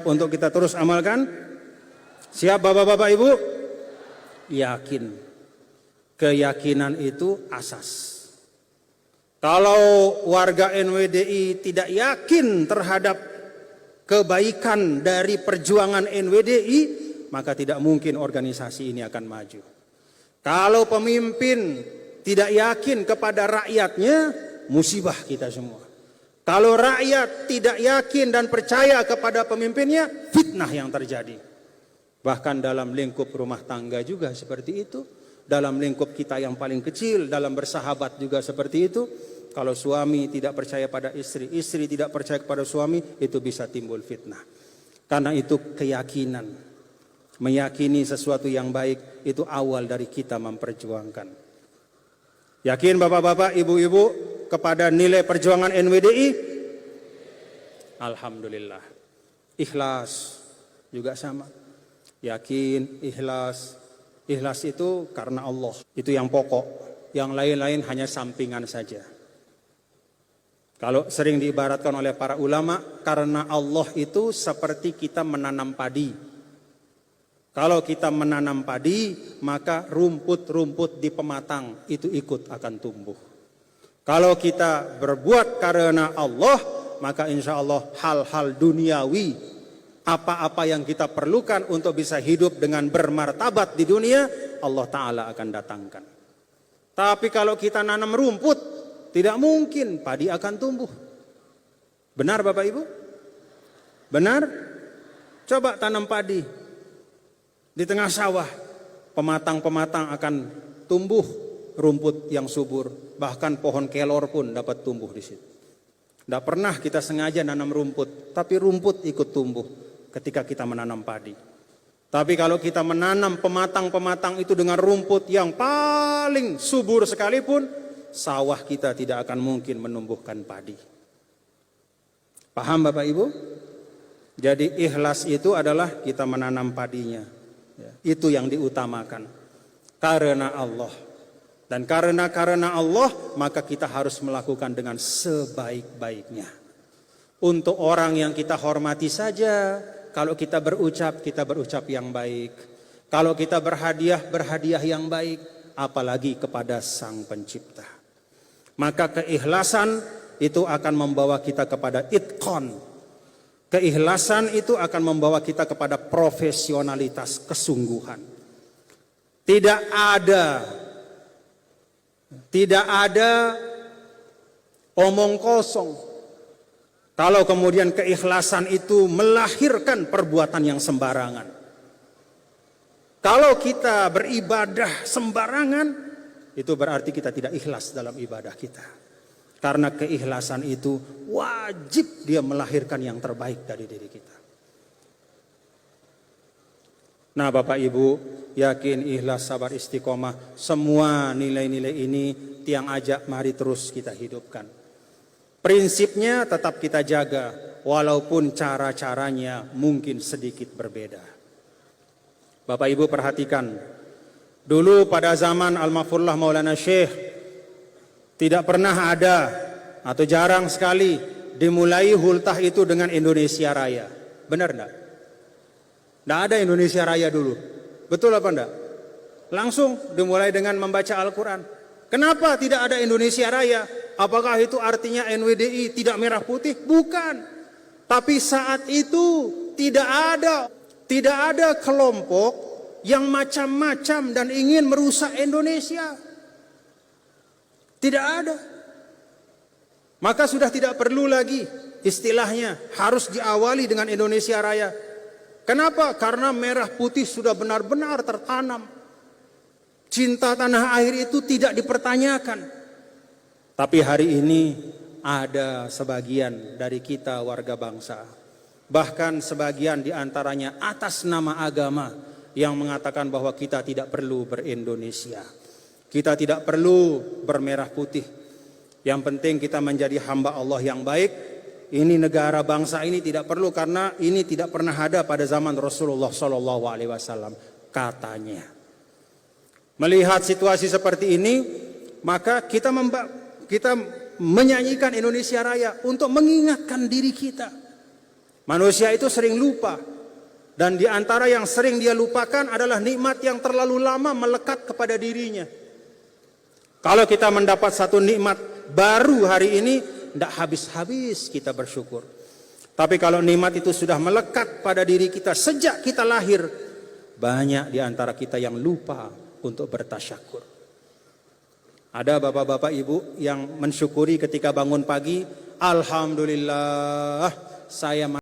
untuk kita terus amalkan. Siap bapak-bapak ibu? Yakin. Keyakinan itu asas. Kalau warga NWDI tidak yakin terhadap kebaikan dari perjuangan NWDI, maka tidak mungkin organisasi ini akan maju. Kalau pemimpin tidak yakin kepada rakyatnya, musibah kita semua. Kalau rakyat tidak yakin dan percaya kepada pemimpinnya, fitnah yang terjadi. Bahkan dalam lingkup rumah tangga juga seperti itu. Dalam lingkup kita yang paling kecil, dalam bersahabat juga seperti itu. Kalau suami tidak percaya pada istri, istri tidak percaya kepada suami, itu bisa timbul fitnah. Karena itu keyakinan. Meyakini sesuatu yang baik, itu awal dari kita memperjuangkan. Yakin bapak-bapak, ibu-ibu kepada nilai perjuangan NWDI? Alhamdulillah. Ikhlas juga sama. Yakin, ikhlas. Ikhlas itu karena Allah. Itu yang pokok. Yang lain-lain hanya sampingan saja. Kalau sering diibaratkan oleh para ulama, karena Allah itu seperti kita menanam padi. Kalau kita menanam padi, maka rumput-rumput di pematang itu ikut akan tumbuh. Kalau kita berbuat karena Allah, maka insya Allah hal-hal duniawi, apa-apa yang kita perlukan untuk bisa hidup dengan bermartabat di dunia, Allah Ta'ala akan datangkan. Tapi kalau kita nanam rumput, tidak mungkin padi akan tumbuh. Benar Bapak Ibu? Benar? Coba tanam padi di tengah sawah, pematang-pematang akan tumbuh rumput yang subur. Bahkan pohon kelor pun dapat tumbuh di situ. Tidak pernah kita sengaja nanam rumput, tapi rumput ikut tumbuh ketika kita menanam padi. Tapi kalau kita menanam pematang-pematang itu dengan rumput yang paling subur sekalipun, sawah kita tidak akan mungkin menumbuhkan padi. Paham Bapak Ibu? Jadi ikhlas itu adalah kita menanam padinya. Itu yang diutamakan. Karena Allah. Dan karena Allah, maka kita harus melakukan dengan sebaik-baiknya. Untuk orang yang kita hormati saja, kalau kita berucap yang baik. Kalau kita berhadiah yang baik. Apalagi kepada Sang Pencipta. Maka keikhlasan itu akan membawa kita kepada itqan. Keikhlasan itu akan membawa kita kepada profesionalitas, kesungguhan. Tidak ada omong kosong. Kalau kemudian keikhlasan itu melahirkan perbuatan yang sembarangan. Kalau kita beribadah sembarangan, itu berarti kita tidak ikhlas dalam ibadah kita. Karena keikhlasan itu wajib dia melahirkan yang terbaik dari diri kita. Nah Bapak Ibu, yakin, ikhlas, sabar, istiqomah, semua nilai-nilai ini tiang ajak mari terus kita hidupkan. Prinsipnya tetap kita jaga, walaupun cara-caranya mungkin sedikit berbeda. Bapak Ibu perhatikan, dulu pada zaman Al-Mafurlah Maulana Syekh, tidak pernah ada atau jarang sekali dimulai hultah itu dengan Indonesia Raya. Benar enggak? Tidak ada Indonesia Raya dulu. Betul apa enggak? Langsung dimulai dengan membaca Al-Quran. Kenapa tidak ada Indonesia Raya? Apakah itu artinya NWDI tidak merah putih? Bukan. Tapi saat itu tidak ada kelompok yang macam-macam dan ingin merusak Indonesia. Tidak ada. Maka sudah tidak perlu lagi istilahnya harus diawali dengan Indonesia Raya. Kenapa? Karena merah putih sudah benar-benar tertanam. Cinta tanah air itu tidak dipertanyakan. Tapi hari ini ada sebagian dari kita warga bangsa, bahkan sebagian diantaranya atas nama agama, yang mengatakan bahwa kita tidak perlu berindonesia. Kita tidak perlu bermerah putih. Yang penting kita menjadi hamba Allah yang baik. Ini negara bangsa ini tidak perlu karena ini tidak pernah ada pada zaman Rasulullah SAW, katanya. Melihat situasi seperti ini, maka kita menyanyikan Indonesia Raya untuk mengingatkan diri kita. Manusia itu sering lupa. Dan di antara yang sering dia lupakan adalah nikmat yang terlalu lama melekat kepada dirinya. Kalau kita mendapat satu nikmat baru hari ini, tidak habis-habis kita bersyukur. Tapi kalau nikmat itu sudah melekat pada diri kita sejak kita lahir, banyak di antara kita yang lupa untuk bertasyakur. Ada bapak-bapak ibu yang mensyukuri ketika bangun pagi, alhamdulillah saya